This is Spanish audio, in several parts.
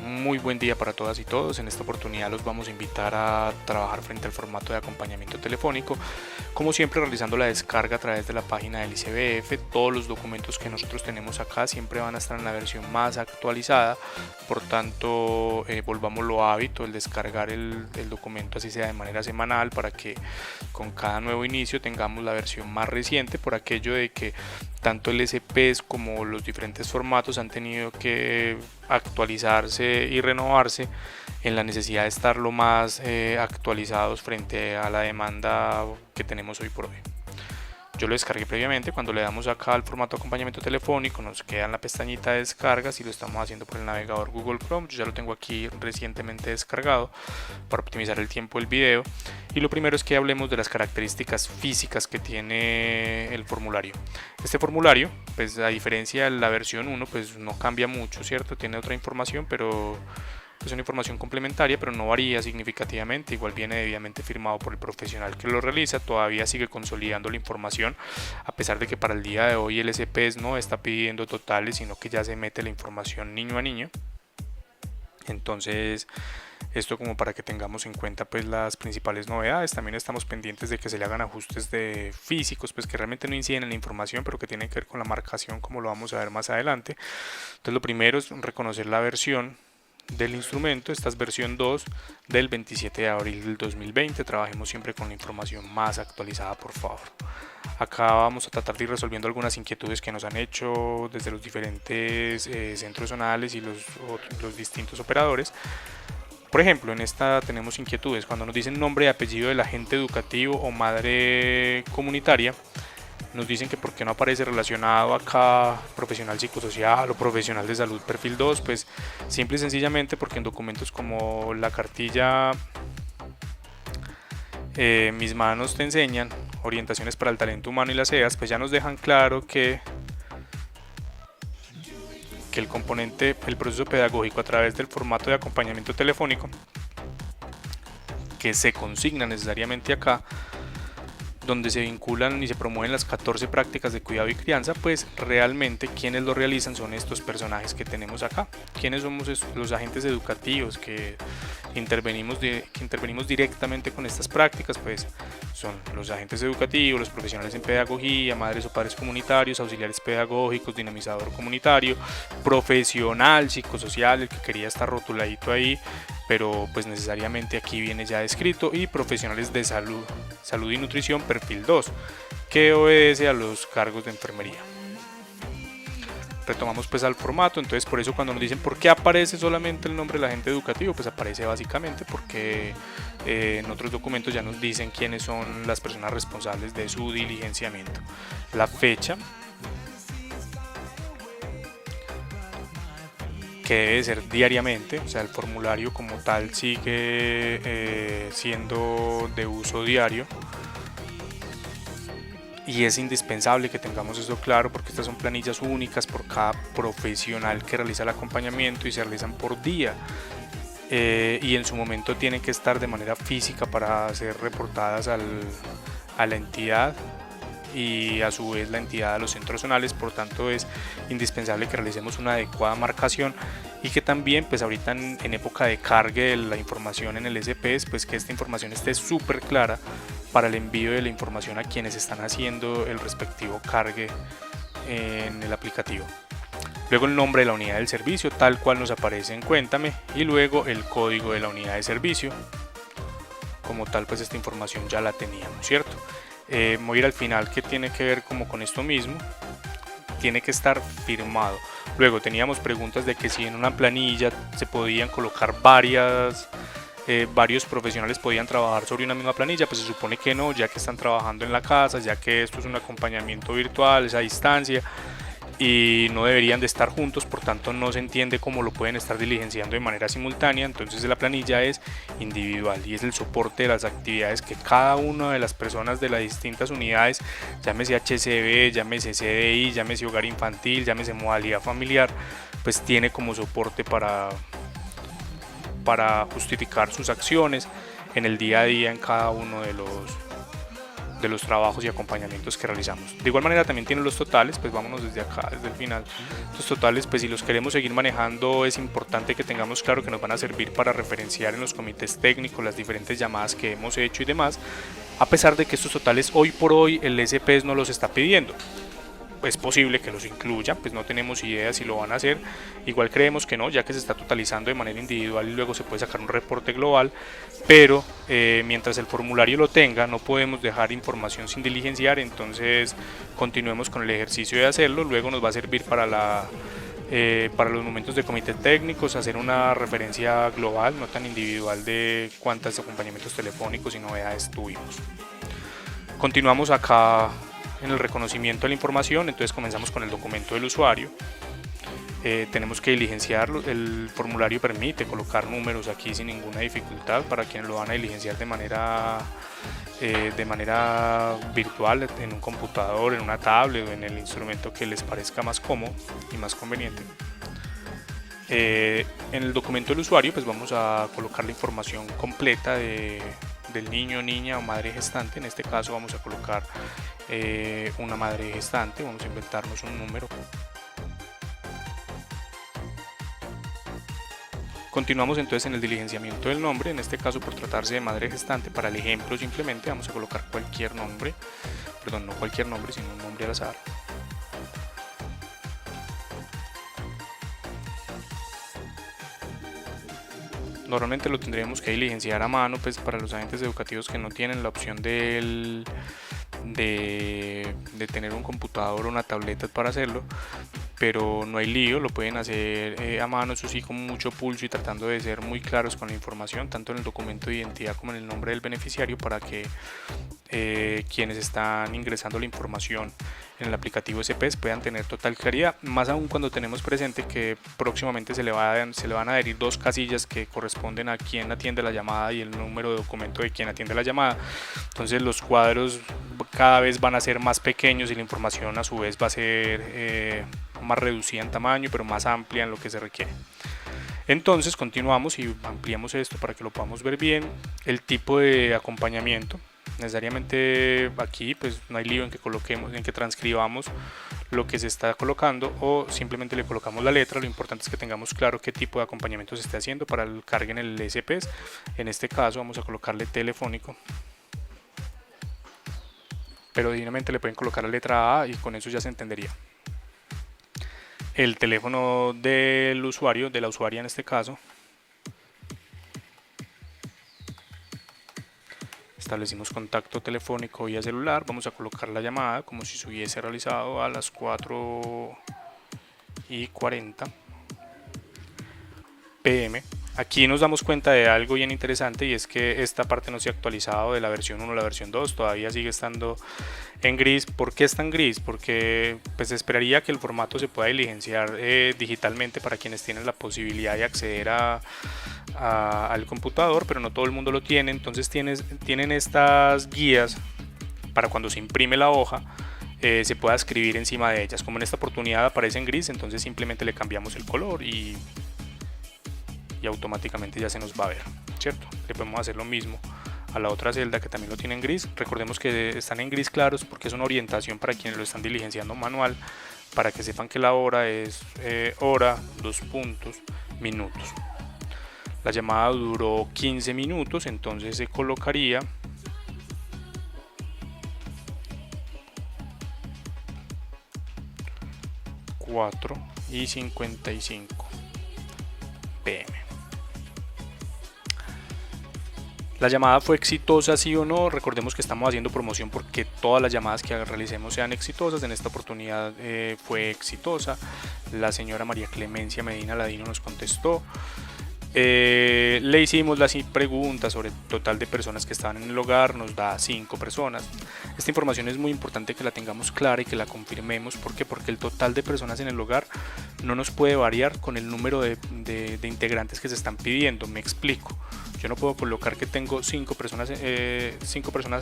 Muy buen día para todas y todos. En esta oportunidad los vamos a invitar a trabajar frente al formato de acompañamiento telefónico. Como siempre, realizando la descarga a través de la página del ICBF. Todos los documentos que nosotros tenemos acá siempre van a estar en la versión más actualizada. Por tanto, volvamos lo hábito, el descargar el documento así sea de manera semanal, para que con cada nuevo inicio tengamos la versión más reciente, por aquello de que tanto el SPs como los diferentes formatos han tenido que actualizarse y renovarse en la necesidad de estar lo más actualizados frente a la demanda que tenemos hoy por hoy. Yo lo descargué previamente. Cuando le damos acá al formato de acompañamiento telefónico nos queda en la pestañita de descargas y lo estamos haciendo por el navegador Google Chrome. Yo ya lo tengo aquí recientemente descargado para optimizar el tiempo del video. Y lo primero es que hablemos de las características físicas que tiene el formulario. Este formulario, pues a diferencia de la versión 1, pues no cambia mucho, ¿cierto? Tiene otra información, pero es una información complementaria, pero no varía significativamente. Igual viene debidamente firmado por el profesional que lo realiza. Todavía sigue consolidando la información, a pesar de que para el día de hoy el SPS no está pidiendo totales, sino que ya se mete la información niño a niño. Entonces, esto como para que tengamos en cuenta pues las principales novedades. También estamos pendientes de que se le hagan ajustes de físicos, pues que realmente no inciden en la información, pero que tienen que ver con la marcación, como lo vamos a ver más adelante. Entonces, lo primero es reconocer la versión del instrumento. Esta es versión 2 del 27 de abril del 2020. Trabajemos siempre con la información más actualizada, por favor. Acá vamos a tratar de ir resolviendo algunas inquietudes que nos han hecho desde los diferentes centros zonales y los distintos operadores. Por ejemplo, en esta tenemos inquietudes cuando nos dicen nombre y apellido del agente educativo o madre comunitaria. Nos dicen que por qué no aparece relacionado acá profesional psicosocial o profesional de salud perfil 2. Pues simple y sencillamente porque en documentos como la cartilla Mis manos te enseñan, orientaciones para el talento humano y las EAS, pues ya nos dejan claro que el componente, el proceso pedagógico a través del formato de acompañamiento telefónico que se consigna necesariamente acá, donde se vinculan y se promueven las 14 prácticas de cuidado y crianza, pues realmente quienes lo realizan son estos personajes que tenemos acá. ¿Quiénes somos los agentes educativos que intervenimos directamente con estas prácticas? Pues son los agentes educativos, los profesionales en pedagogía, madres o padres comunitarios, auxiliares pedagógicos, dinamizador comunitario, profesional psicosocial, el que quería estar rotuladito ahí, pero pues necesariamente aquí viene ya descrito, y profesionales de salud y nutrición perfil 2, que obedece a los cargos de enfermería. Retomamos pues al formato. Entonces, por eso cuando nos dicen por qué aparece solamente el nombre del agente educativo, pues aparece básicamente porque en otros documentos ya nos dicen quiénes son las personas responsables de su diligenciamiento. La fecha, que debe ser diariamente, o sea, el formulario como tal sigue siendo de uso diario, y es indispensable que tengamos eso claro, porque estas son planillas únicas por cada profesional que realiza el acompañamiento y se realizan por día, y en su momento tienen que estar de manera física para ser reportadas a la entidad y a su vez la entidad a los centros zonales. Por tanto, es indispensable que realicemos una adecuada marcación, y que también pues ahorita en época de cargue de la información en el SPS, pues que esta información esté súper clara para el envío de la información a quienes están haciendo el respectivo cargue en el aplicativo. Luego el nombre de la unidad del servicio, tal cual nos aparece en Cuéntame, y luego el código de la unidad de servicio. Como tal, pues esta información ya la teníamos, ¿cierto? Voy a ir al final, que tiene que ver como con esto mismo. Tiene que estar firmado. Luego teníamos preguntas de que si en una planilla se podían colocar varios profesionales podían trabajar sobre una misma planilla. Pues se supone que no, ya que están trabajando en la casa, ya que esto es un acompañamiento virtual, es a distancia, y no deberían de estar juntos, por tanto no se entiende cómo lo pueden estar diligenciando de manera simultánea. Entonces la planilla es individual y es el soporte de las actividades que cada una de las personas de las distintas unidades, llámese HCB, llámese CDI, llámese hogar infantil, llámese modalidad familiar, pues tiene como soporte para justificar sus acciones en el día a día en cada uno de los trabajos y acompañamientos que realizamos. De igual manera también tiene los totales, pues vámonos desde acá, desde el final. Los totales, pues si los queremos seguir manejando, es importante que tengamos claro que nos van a servir para referenciar en los comités técnicos las diferentes llamadas que hemos hecho y demás, a pesar de que estos totales hoy por hoy el SPS no los está pidiendo. Es posible que los incluyan, pues no tenemos idea si lo van a hacer. Igual creemos que no, ya que se está totalizando de manera individual y luego se puede sacar un reporte global, pero mientras el formulario lo tenga no podemos dejar información sin diligenciar. Entonces continuemos con el ejercicio de hacerlo. Luego nos va a servir para los momentos de comité técnicos hacer una referencia global, no tan individual, de cuántos acompañamientos telefónicos y novedades tuvimos. Continuamos acá en el reconocimiento de la información. Entonces comenzamos con el documento del usuario. Tenemos que diligenciarlo. El formulario permite colocar números aquí sin ninguna dificultad para quienes lo van a diligenciar de manera virtual, en un computador, en una tablet o en el instrumento que les parezca más cómodo y más conveniente. En el documento del usuario pues vamos a colocar la información completa del niño, niña o madre gestante. En este caso vamos a colocar una madre gestante. Vamos a inventarnos un número. Continuamos entonces en el diligenciamiento del nombre. En este caso, por tratarse de madre gestante, para el ejemplo simplemente vamos a colocar cualquier nombre, perdón, no cualquier nombre, sino un nombre al azar. Normalmente lo tendríamos que diligenciar a mano, pues para los agentes educativos que no tienen la opción de tener un computador o una tableta para hacerlo, pero no hay lío, lo pueden hacer a mano, eso sí, con mucho pulso y tratando de ser muy claros con la información, tanto en el documento de identidad como en el nombre del beneficiario, para que quienes están ingresando la información en el aplicativo SPS puedan tener total claridad, más aún cuando tenemos presente que próximamente se le van a adherir dos casillas que corresponden a quien atiende la llamada y el número de documento de quien atiende la llamada. Entonces los cuadros cada vez van a ser más pequeños y la información a su vez va a ser más reducida en tamaño, pero más amplia en lo que se requiere. Entonces continuamos y ampliamos esto para que lo podamos ver bien. El tipo de acompañamiento, necesariamente aquí pues no hay lío en que coloquemos, en que transcribamos lo que se está colocando o simplemente le colocamos la letra. Lo importante es que tengamos claro qué tipo de acompañamiento se está haciendo para el cargue en el SPS. En este caso vamos a colocarle telefónico, pero divinamente le pueden colocar la letra A y con eso ya se entendería. El teléfono del usuario, de la usuaria en este caso. Establecimos contacto telefónico vía celular. Vamos a colocar la llamada como si se hubiese realizado a las 4:40 p.m. Aquí nos damos cuenta de algo bien interesante, y es que esta parte no se ha actualizado de la versión 1 a la versión 2, todavía sigue estando en gris. ¿Por qué está en gris? Porque pues esperaría que el formato se pueda diligenciar digitalmente para quienes tienen la posibilidad de acceder al computador, pero no todo el mundo lo tiene. Entonces tienen estas guías para cuando se imprime la hoja se pueda escribir encima de ellas. Como en esta oportunidad aparece en gris, entonces simplemente le cambiamos el color y automáticamente ya se nos va a ver, ¿cierto? Le podemos hacer lo mismo a la otra celda que también lo tiene en gris. Recordemos que están en gris claros porque es una orientación para quienes lo están diligenciando manual, para que sepan que la hora es hora, minutos. La llamada duró 15 minutos, entonces se colocaría y 55 p.m. ¿La llamada fue exitosa, sí o no? Recordemos que estamos haciendo promoción porque todas las llamadas que realicemos sean exitosas. En esta oportunidad fue exitosa. La señora María Clemencia Medina Ladino nos contestó. Le hicimos las preguntas sobre el total de personas que estaban en el hogar, nos da 5 personas. Esta información es muy importante que la tengamos clara y que la confirmemos. ¿Por qué? Porque el total de personas en el hogar no nos puede variar con el número de integrantes que se están pidiendo. Me explico. Yo no puedo colocar que tengo 5 personas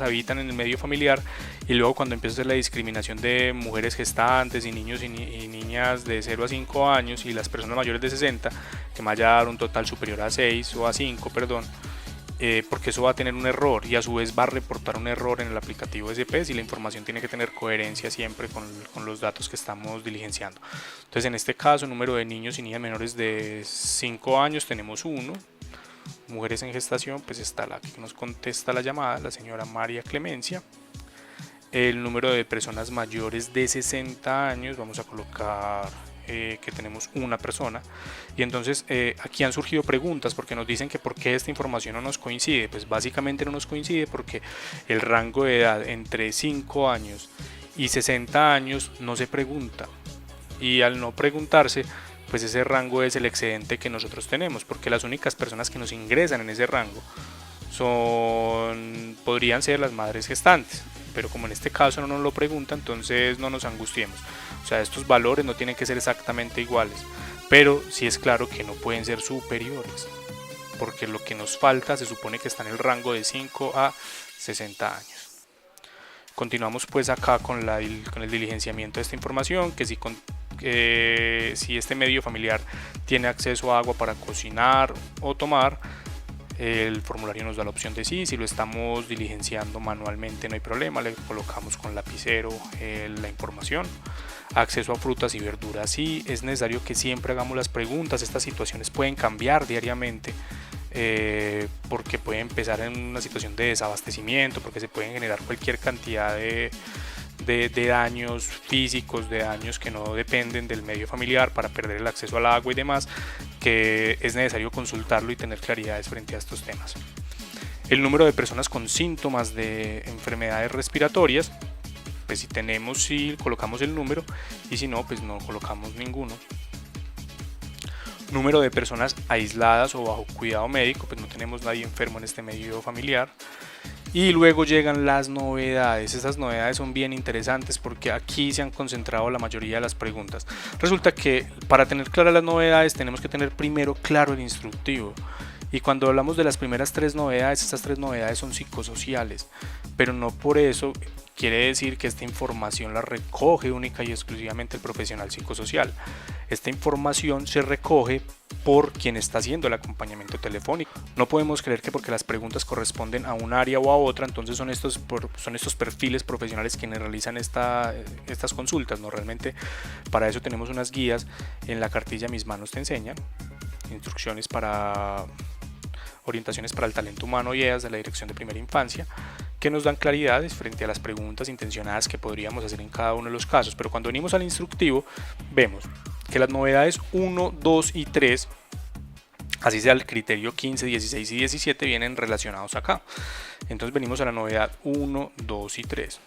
habitan en el medio familiar, y luego cuando empiezo a hacer la discriminación de mujeres gestantes y niños y niñas de 0 a 5 años y las personas mayores de 60, que me vaya a dar un total superior a 6 o a 5, perdón, porque eso va a tener un error y a su vez va a reportar un error en el aplicativo SPS y la información tiene que tener coherencia siempre con los datos que estamos diligenciando. Entonces en este caso, número de niños y niñas menores de 5 años tenemos 1, mujeres en gestación pues está la que nos contesta la llamada, la señora María Clemencia. El número de personas mayores de 60 años vamos a colocar que tenemos una persona. Y entonces aquí han surgido preguntas porque nos dicen que por qué esta información no nos coincide. Pues básicamente no nos coincide porque el rango de edad entre 5 años y 60 años no se pregunta, y al no preguntarse pues ese rango es el excedente que nosotros tenemos, porque las únicas personas que nos ingresan en ese rango podrían ser las madres gestantes, pero como en este caso no nos lo pregunta, entonces no nos angustiemos. O sea, estos valores no tienen que ser exactamente iguales, pero sí es claro que no pueden ser superiores, porque lo que nos falta se supone que está en el rango de 5 a 60 años. Continuamos pues acá con el diligenciamiento de esta información, que si este medio familiar tiene acceso a agua para cocinar o tomar, el formulario nos da la opción de sí. Si lo estamos diligenciando manualmente no hay problema, le colocamos con lapicero la información. Acceso a frutas y verduras, sí, es necesario que siempre hagamos las preguntas. Estas situaciones pueden cambiar diariamente, porque puede empezar en una situación de desabastecimiento, porque se pueden generar cualquier cantidad de daños físicos, de daños que no dependen del medio familiar, para perder el acceso al agua y demás, que es necesario consultarlo y tener claridades frente a estos temas. El número de personas con síntomas de enfermedades respiratorias, pues si tenemos, sí colocamos el número, y si no, pues no colocamos ninguno. Número de personas aisladas o bajo cuidado médico, pues no tenemos nadie enfermo en este medio familiar. Y luego llegan las novedades. Esas novedades son bien interesantes porque aquí se han concentrado la mayoría de las preguntas. Resulta que para tener claras las novedades tenemos que tener primero claro el instructivo. Y cuando hablamos de las primeras 3 novedades, estas 3 novedades son psicosociales, pero no por eso quiere decir que esta información la recoge única y exclusivamente el profesional psicosocial. Esta información se recoge por quien está haciendo el acompañamiento telefónico. No podemos creer que porque las preguntas corresponden a un área o a otra, entonces son estos perfiles profesionales quienes realizan estas consultas. No, realmente para eso tenemos unas guías en la cartilla Mis Manos Te Enseñan, instrucciones para orientaciones para el talento humano y EAS de la Dirección de Primera Infancia, que nos dan claridades frente a las preguntas intencionadas que podríamos hacer en cada uno de los casos. Pero cuando venimos al instructivo, vemos que las novedades 1, 2 y 3, así sea el criterio 15, 16 y 17, vienen relacionados acá. Entonces venimos a la novedad 1, 2 y 3.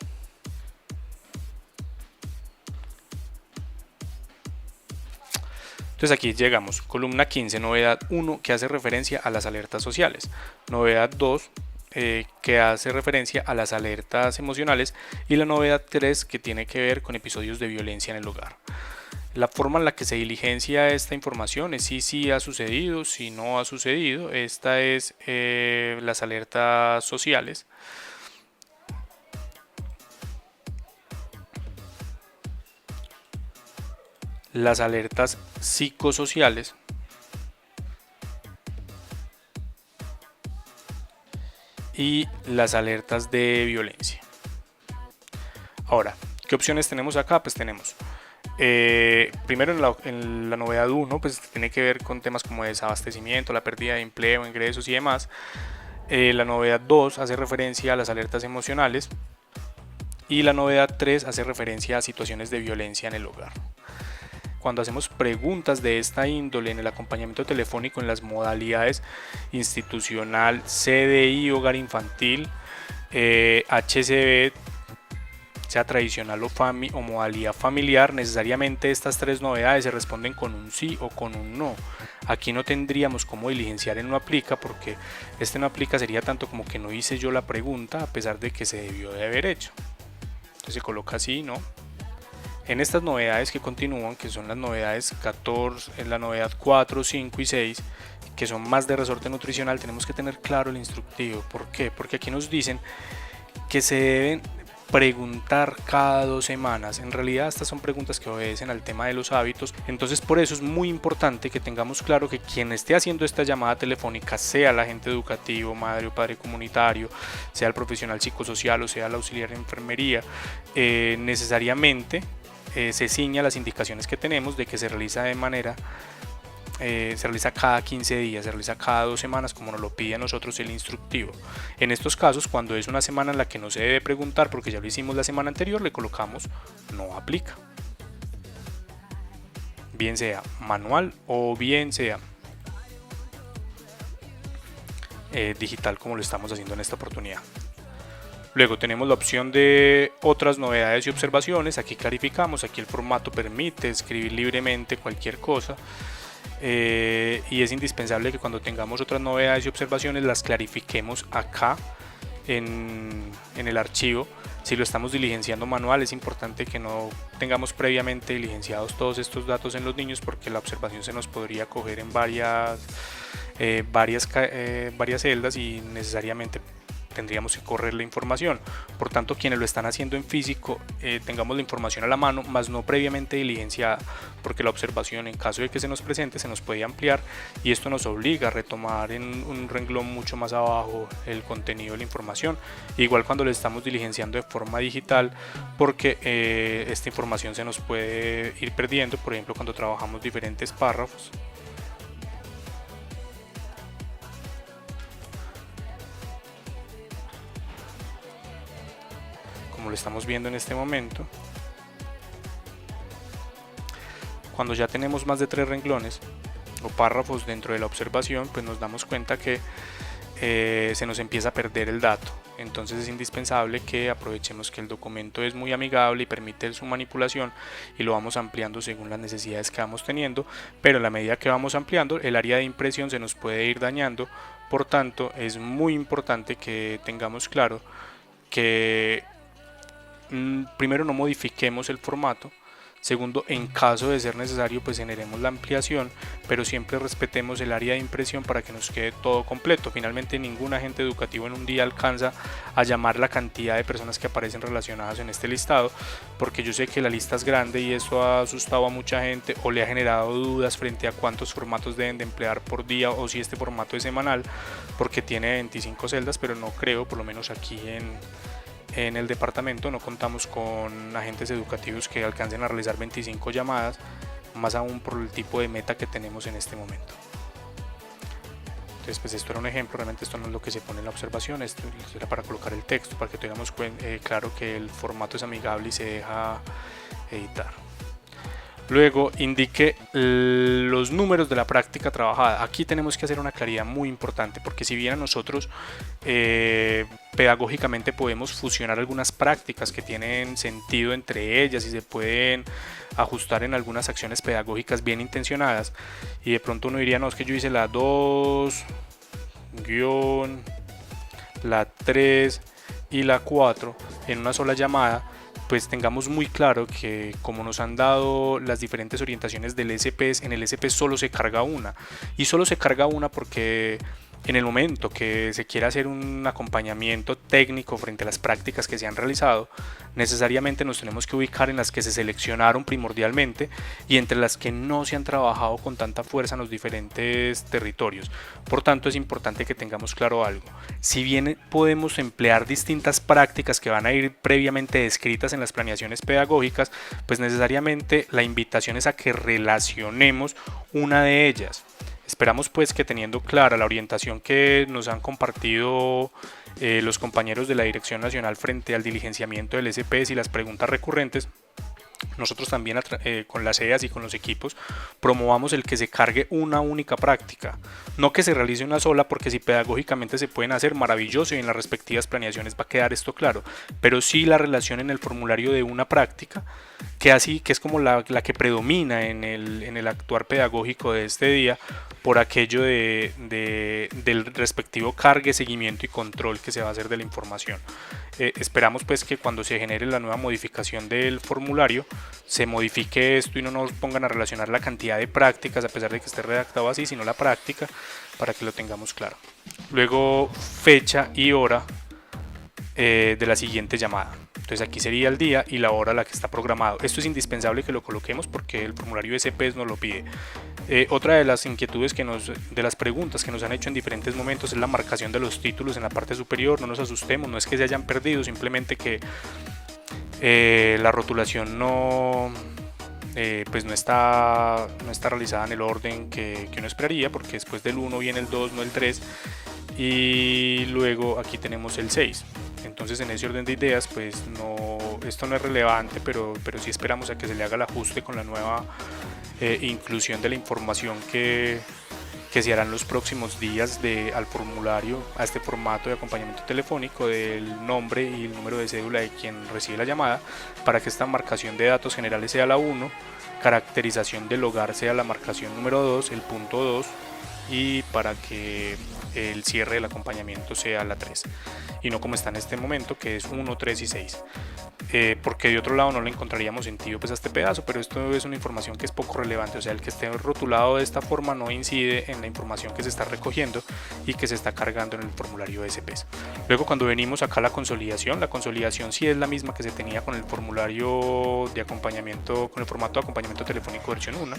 Entonces aquí llegamos, columna 15, novedad 1, que hace referencia a las alertas sociales, novedad 2, que hace referencia a las alertas emocionales, y la novedad 3, que tiene que ver con episodios de violencia en el hogar. La forma en la que se diligencia esta información es si ha sucedido, si no ha sucedido. Esta es las alertas sociales. Las alertas psicosociales y las alertas de violencia. Ahora, ¿qué opciones tenemos acá? Pues tenemos primero en la novedad 1, pues tiene que ver con temas como desabastecimiento, la pérdida de empleo, ingresos y demás. La novedad 2 hace referencia a las alertas emocionales, y la novedad 3 hace referencia a situaciones de violencia en el hogar. Cuando hacemos preguntas de esta índole en el acompañamiento telefónico en las modalidades institucional, CDI, hogar infantil, HCB, sea tradicional o modalidad familiar, necesariamente estas 3 novedades se responden con un sí o con un no. Aquí no tendríamos cómo diligenciar en no aplica, porque este no aplica sería tanto como que no hice yo la pregunta a pesar de que se debió de haber hecho. Entonces se coloca así, ¿no? En estas novedades que continúan, que son las novedades 14, en la novedad 4, 5 y 6, que son más de resorte nutricional, tenemos que tener claro el instructivo. ¿Por qué? Porque aquí nos dicen que se deben preguntar cada 2 semanas. En realidad estas son preguntas que obedecen al tema de los hábitos, entonces por eso es muy importante que tengamos claro que quien esté haciendo esta llamada telefónica, sea el agente educativo, madre o padre comunitario, sea el profesional psicosocial o sea el auxiliar de enfermería, necesariamente se ciña las indicaciones que tenemos de que se realiza de manera se realiza cada 15 días, se realiza cada 2 semanas como nos lo pide a nosotros el instructivo. En estos casos, cuando es una semana en la que no se debe preguntar porque ya lo hicimos la semana anterior, le colocamos no aplica, bien sea manual o bien sea digital, como lo estamos haciendo en esta oportunidad. Luego tenemos la opción de otras novedades y observaciones. Aquí clarificamos, aquí el formato permite escribir libremente cualquier cosa. Y es indispensable que cuando tengamos otras novedades y observaciones las clarifiquemos acá en el archivo. Si lo estamos diligenciando manual, es importante que no tengamos previamente diligenciados todos estos datos en los niños, porque la observación se nos podría coger en varias celdas y necesariamente tendríamos que correr la información. Por tanto, quienes lo están haciendo en físico, tengamos la información a la mano, más no previamente diligenciada, porque la observación, en caso de que se nos presente, se nos puede ampliar y esto nos obliga a retomar en un renglón mucho más abajo el contenido de la información. Igual cuando lo estamos diligenciando de forma digital, porque esta información se nos puede ir perdiendo, por ejemplo cuando trabajamos diferentes párrafos. Como lo estamos viendo en este momento, cuando ya tenemos más de 3 renglones o párrafos dentro de la observación, pues nos damos cuenta que se nos empieza a perder el dato. Entonces es indispensable que aprovechemos que el documento es muy amigable y permite su manipulación, y lo vamos ampliando según las necesidades que vamos teniendo, pero a la medida que vamos ampliando, el área de impresión se nos puede ir dañando. Por tanto, es muy importante que tengamos claro que primero no modifiquemos el formato, segundo, en caso de ser necesario pues generemos la ampliación, pero siempre respetemos el área de impresión para que nos quede todo completo. Finalmente, ningún agente educativo en un día alcanza a llamar la cantidad de personas que aparecen relacionadas en este listado, porque yo sé que la lista es grande y esto ha asustado a mucha gente o le ha generado dudas frente a cuántos formatos deben de emplear por día o si este formato es semanal, porque tiene 25 celdas, pero no creo, por lo menos aquí en el departamento no contamos con agentes educativos que alcancen a realizar 25 llamadas, más aún por el tipo de meta que tenemos en este momento. Entonces pues esto era un ejemplo, realmente esto no es lo que se pone en la observación, esto era para colocar el texto, para que tuviéramos claro que el formato es amigable y se deja editar. Luego indique los números de la práctica trabajada. Aquí tenemos que hacer una claridad muy importante, porque si bien nosotros pedagógicamente podemos fusionar algunas prácticas que tienen sentido entre ellas y se pueden ajustar en algunas acciones pedagógicas bien intencionadas, y de pronto uno diría, no, es que yo hice la 2, la 3 y la 4 en una sola llamada, pues tengamos muy claro que como nos han dado las diferentes orientaciones del SPS, en el SPS solo se carga una, y solo se carga una porque en el momento que se quiera hacer un acompañamiento técnico frente a las prácticas que se han realizado, necesariamente nos tenemos que ubicar en las que se seleccionaron primordialmente y entre las que no se han trabajado con tanta fuerza en los diferentes territorios. Por tanto, es importante que tengamos claro algo: si bien podemos emplear distintas prácticas que van a ir previamente descritas en las planeaciones pedagógicas, pues necesariamente la invitación es a que relacionemos una de ellas. Esperamos pues que, teniendo clara la orientación que nos han compartido los compañeros de la Dirección Nacional frente al diligenciamiento del SPS y las preguntas recurrentes, nosotros también con las EAS y con los equipos promovamos el que se cargue una única práctica, no que se realice una sola, porque si pedagógicamente se pueden hacer, maravilloso, y en las respectivas planeaciones va a quedar esto claro, pero sí la relación en el formulario de una práctica, que es como la que predomina en el actuar pedagógico de este día, por aquello del respectivo cargue, seguimiento y control que se va a hacer de la información. Esperamos pues que cuando se genere la nueva modificación del formulario se modifique esto y no nos pongan a relacionar la cantidad de prácticas, a pesar de que esté redactado así, sino la práctica, para que lo tengamos claro. Luego, fecha y hora de la siguiente llamada. Entonces aquí sería el día y la hora a la que está programado. Esto es indispensable que lo coloquemos porque el formulario SPES nos lo pide. Otra de las inquietudes de las preguntas que nos han hecho en diferentes momentos es la marcación de los títulos en la parte superior. No nos asustemos, no es que se hayan perdido, simplemente que la rotulación pues no está realizada en el orden que uno esperaría, porque después del 1 viene el 2, no el 3, y luego aquí tenemos el 6. Entonces en ese orden de ideas pues esto no es relevante, pero sí esperamos a que se le haga el ajuste con la nueva inclusión de la información que se hará en los próximos días al formulario, a este formato de acompañamiento telefónico, del nombre y el número de cédula de quien recibe la llamada, para que esta marcación de datos generales sea la 1, caracterización del hogar sea la marcación número 2, el punto 2, y para que el cierre del acompañamiento sea la 3 y no como está en este momento, que es 1, 3 y 6, porque de otro lado no le encontraríamos sentido pues a este pedazo, pero esto es una información que es poco relevante. O sea, el que esté rotulado de esta forma no incide en la información que se está recogiendo y que se está cargando en el formulario SPES. Luego, cuando venimos acá a la consolidación sí es la misma que se tenía con el formulario de acompañamiento, con el formato de acompañamiento telefónico versión 1,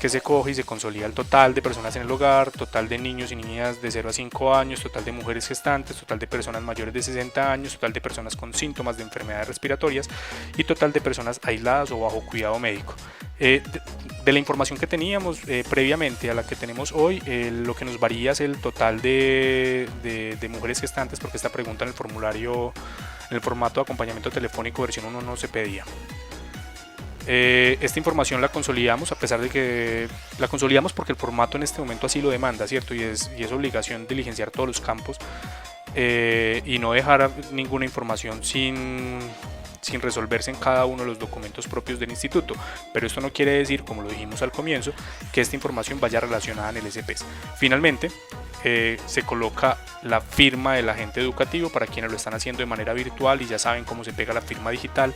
que se coge y se consolida el total de personas en el hogar, total de niños y niñas de 0 a 5 años, total de mujeres gestantes, total de personas mayores de 60 años, total de personas con síntomas de enfermedades respiratorias y total de personas aisladas o bajo cuidado médico. De la información que teníamos previamente a la que tenemos hoy, lo que nos varía es el total de mujeres gestantes, porque esta pregunta en el formulario, en el formato de acompañamiento telefónico versión 1 no se pedía. Esta información la consolidamos, a pesar de que la consolidamos porque el formato en este momento así lo demanda, ¿cierto? Y es obligación diligenciar todos los campos y no dejar ninguna información sin resolverse en cada uno de los documentos propios del instituto. Pero esto no quiere decir, como lo dijimos al comienzo, que esta información vaya relacionada en el SPES. Finalmente, se coloca la firma del agente educativo para quienes lo están haciendo de manera virtual y ya saben cómo se pega la firma digital.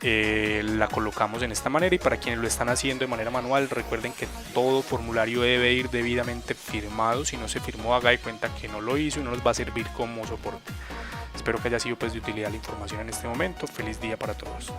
La colocamos en esta manera, y para quienes lo están haciendo de manera manual, recuerden que todo formulario debe ir debidamente firmado. Si no se firmó, haga de cuenta que no lo hizo y no nos va a servir como soporte. Espero que haya sido pues de utilidad la información en este momento. Feliz día para todos.